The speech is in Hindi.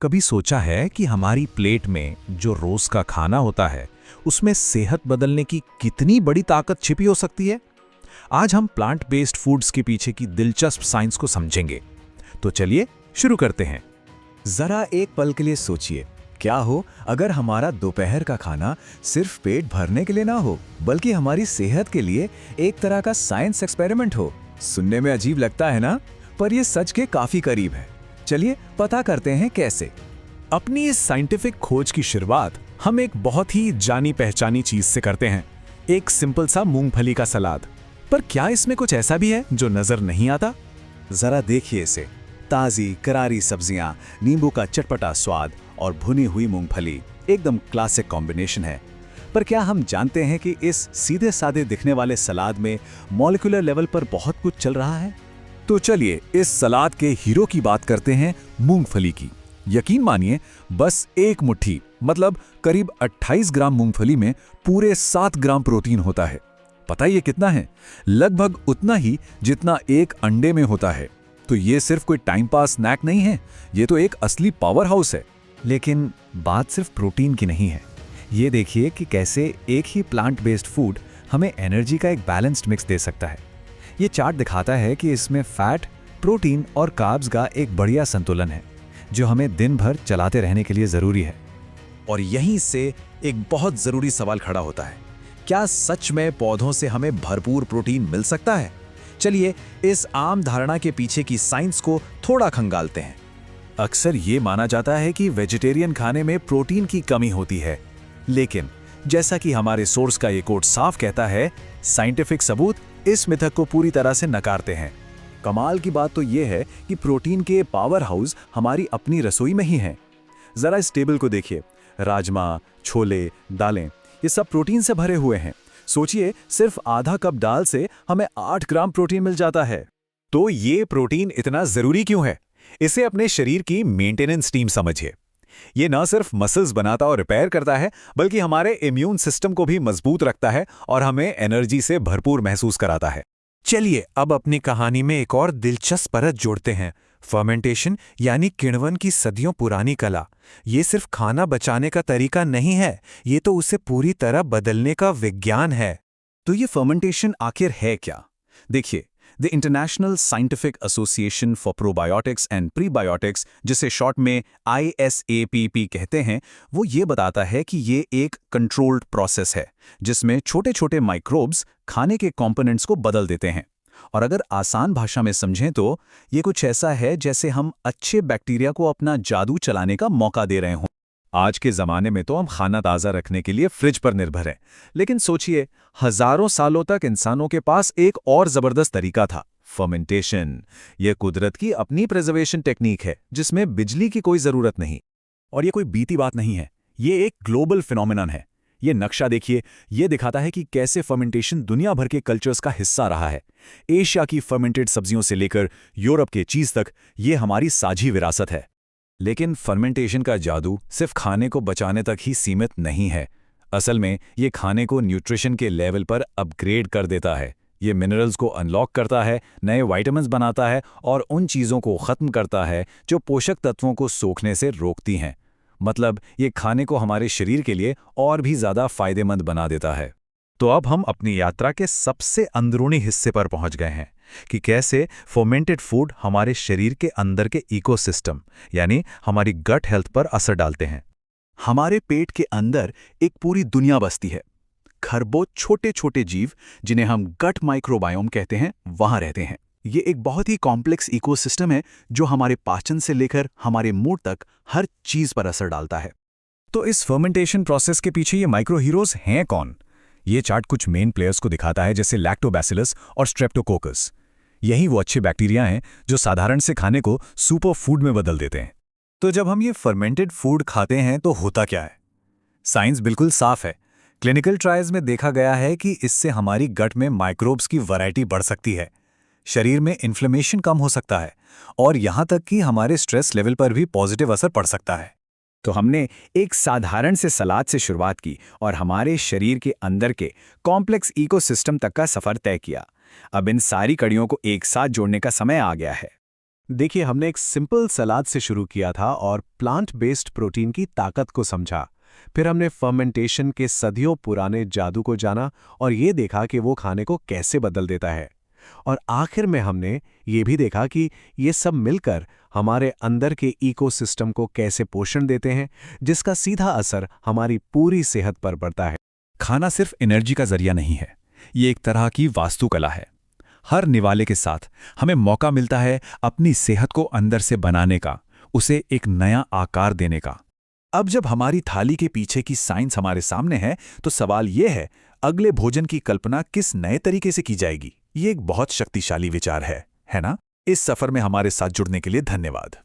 कभी सोचा है कि हमारी प्लेट में जो रोज का खाना होता है उसमें सेहत बदलने की कितनी बड़ी ताकत छिपी हो सकती है। आज हम प्लांट बेस्ड फूड्स के पीछे की दिलचस्प साइंस को समझेंगे। तो चलिए शुरू करते हैं। जरा एक पल के लिए सोचिए, क्या हो अगर हमारा दोपहर का खाना सिर्फ पेट भरने के लिए ना हो, बल्कि हमारी सेहत के लिए एक तरह का साइंस एक्सपेरिमेंट हो। सुनने में अजीब लगता है ना, पर यह सच के काफी करीब है। चलिए पता करते हैं कैसे। अपनी इस साइंटिफिक खोज की शुरुआत हम एक बहुत ही जानी पहचानी चीज से करते हैं, एक सिंपल सा मूंगफली का सलाद। पर क्या इसमें कुछ ऐसा भी है जो नजर नहीं आता? जरा देखिए इसे, ताजी करारी सब्जियां, नींबू का चटपटा स्वाद और भुनी हुई मूंगफली, एकदम क्लासिक कॉम्बिनेशन है। पर क्या हम जानते हैं कि इस सीधे साधे दिखने वाले सलाद में मॉलिक्यूलर लेवल पर बहुत कुछ चल रहा है? तो चलिए इस सलाद के हीरो की बात करते हैं, मूंगफली की। यकीन मानिए, बस एक मुट्ठी मतलब करीब 28 ग्राम मूंगफली में पूरे 7 ग्राम प्रोटीन होता है। पता ये कितना है? लगभग उतना ही जितना एक अंडे में होता है। तो ये सिर्फ कोई टाइम पास स्नैक नहीं है, ये तो एक असली पावर हाउस है। लेकिन बात सिर्फ प्रोटीन की नहीं है। ये देखिए कि कैसे एक ही प्लांट बेस्ड फूड हमें एनर्जी का एक बैलेंस्ड मिक्स दे सकता है। ये चार्ट दिखाता है कि इसमें फैट, प्रोटीन और कार्ब्स का एक बढ़िया संतुलन है, जो हमें दिन भर चलाते रहने के लिए जरूरी है। और यहीं से एक बहुत जरूरी सवाल खड़ा होता है, क्या सच में पौधों से हमें भरपूर प्रोटीन मिल सकता है? चलिए इस आम धारणा के पीछे की साइंस को थोड़ा खंगालते हैं। अक्सर ये माना जाता है कि वेजिटेरियन खाने में प्रोटीन की कमी होती है, लेकिन जैसा कि हमारे सोर्स का ये कोट साफ कहता है, साइंटिफिक सबूत इस मिथक को पूरी तरह से नकारते हैं। कमाल की बात तो यह है कि प्रोटीन के पावर हाउस हमारी अपनी रसोई में ही हैं। जरा इस टेबल को देखिए, राजमा, छोले, दालें, ये सब प्रोटीन से भरे हुए हैं। सोचिए, सिर्फ आधा कप दाल से हमें 8 ग्राम प्रोटीन मिल जाता है। तो ये प्रोटीन इतना जरूरी क्यों है? इसे अपने शरीर की मेंटेनेंस टीम समझिए। ये न सिर्फ मसल्स बनाता और रिपेयर करता है, बल्कि हमारे इम्यून सिस्टम को भी मजबूत रखता है और हमें एनर्जी से भरपूर महसूस कराता है। चलिए अब अपनी कहानी में एक और दिलचस्प परत जोड़ते हैं, फर्मेंटेशन यानी किण्वन की सदियों पुरानी कला। ये सिर्फ खाना बचाने का तरीका नहीं है, ये तो उसे पूरी तरह बदलने का विज्ञान है। तो ये फर्मेंटेशन आखिर है क्या? देखिए, the international scientific association for probiotics and prebiotics, जिसे शॉर्ट में ISAPP कहते हैं, वो ये बताता है कि ये एक कंट्रोल्ड प्रोसेस है, जिसमें छोटे छोटे माइक्रोब्स खाने के कंपोनेंट्स को बदल देते हैं। और अगर आसान भाषा में समझें तो ये कुछ ऐसा है जैसे हम अच्छे बैक्टीरिया को अपना जादू चलाने का मौका दे रहे हों। आज के ज़माने में तो हम खाना ताज़ा रखने के लिए फ्रिज पर निर्भर हैं, लेकिन सोचिए, हज़ारों सालों तक इंसानों के पास एक और ज़बरदस्त तरीका था, फर्मेंटेशन। यह कुदरत की अपनी प्रिजर्वेशन टेक्निक है, जिसमें बिजली की कोई ज़रूरत नहीं। और ये कोई बीती बात नहीं है, ये एक ग्लोबल फिनोमिनन है। ये नक्शा देखिए, ये दिखाता है कि कैसे फर्मेंटेशन दुनिया भर के कल्चर्स का हिस्सा रहा है। एशिया की फर्मेंटेड सब्जियों से लेकर यूरोप के चीज़ तक, ये हमारी साझी विरासत है। लेकिन फर्मेंटेशन का जादू सिर्फ खाने को बचाने तक ही सीमित नहीं है। असल में ये खाने को न्यूट्रिशन के लेवल पर अपग्रेड कर देता है। ये मिनरल्स को अनलॉक करता है, नए विटामिन्स बनाता है और उन चीज़ों को ख़त्म करता है जो पोषक तत्वों को सोखने से रोकती हैं। मतलब ये खाने को हमारे शरीर के लिए और भी ज़्यादा फायदेमंद बना देता है। तो अब हम अपनी यात्रा के सबसे अंदरूनी हिस्से पर पहुंच गए हैं कि कैसे फर्मेंटेड फूड हमारे शरीर के अंदर के इकोसिस्टम यानी हमारी गट हेल्थ पर असर डालते हैं। हमारे पेट के अंदर एक पूरी दुनिया बसती है। खरबों छोटे छोटे जीव, जिन्हें हम गट माइक्रोबायोम कहते हैं, वहां रहते हैं। ये एक बहुत ही कॉम्प्लेक्स इकोसिस्टम है जो हमारे पाचन से लेकर हमारे मूड तक हर चीज पर असर डालता है। तो इस फर्मेंटेशन प्रोसेस के पीछे ये माइक्रो हीरोज हैं कौन? ये चार्ट कुछ मेन प्लेयर्स को दिखाता है, जैसे लैक्टोबैसिलस और स्ट्रेप्टोकोकस। यही वो अच्छे बैक्टीरिया हैं जो साधारण से खाने को सुपर फूड में बदल देते हैं। तो जब हम ये फर्मेंटेड फूड खाते हैं तो होता क्या है? साइंस बिल्कुल साफ है। क्लिनिकल ट्रायल्स में देखा गया है कि इससे हमारी गट में माइक्रोब्स की वैरायटी बढ़ सकती है, शरीर में इन्फ्लेमेशन कम हो सकता है और यहाँ तक कि हमारे स्ट्रेस लेवल पर भी पॉजिटिव असर पड़ सकता है। तो हमने एक साधारण से सलाद से शुरुआत की और हमारे शरीर के अंदर के कॉम्प्लेक्स इकोसिस्टम तक का सफर तय किया। अब इन सारी कड़ियों को एक साथ जोड़ने का समय आ गया है। देखिए, हमने एक सिंपल सलाद से शुरू किया था और प्लांट बेस्ड प्रोटीन की ताकत को समझा। फिर हमने फर्मेंटेशन के सदियों पुराने जादू को जाना और ये देखा कि वो खाने को कैसे बदल देता है। और आखिर में हमने ये भी देखा कि ये सब मिलकर हमारे अंदर के इकोसिस्टम को कैसे पोषण देते हैं, जिसका सीधा असर हमारी पूरी सेहत पर पड़ता है। खाना सिर्फ एनर्जी का जरिया नहीं है, ये एक तरह की वास्तुकला है। हर निवाले के साथ हमें मौका मिलता है अपनी सेहत को अंदर से बनाने का, उसे एक नया आकार देने का। अब जब हमारी थाली के पीछे की साइंस हमारे सामने है, तो सवाल ये है, अगले भोजन की कल्पना किस नए तरीके से की जाएगी? ये एक बहुत शक्तिशाली विचार है ना? इस सफर में हमारे साथ जुड़ने के लिए धन्यवाद।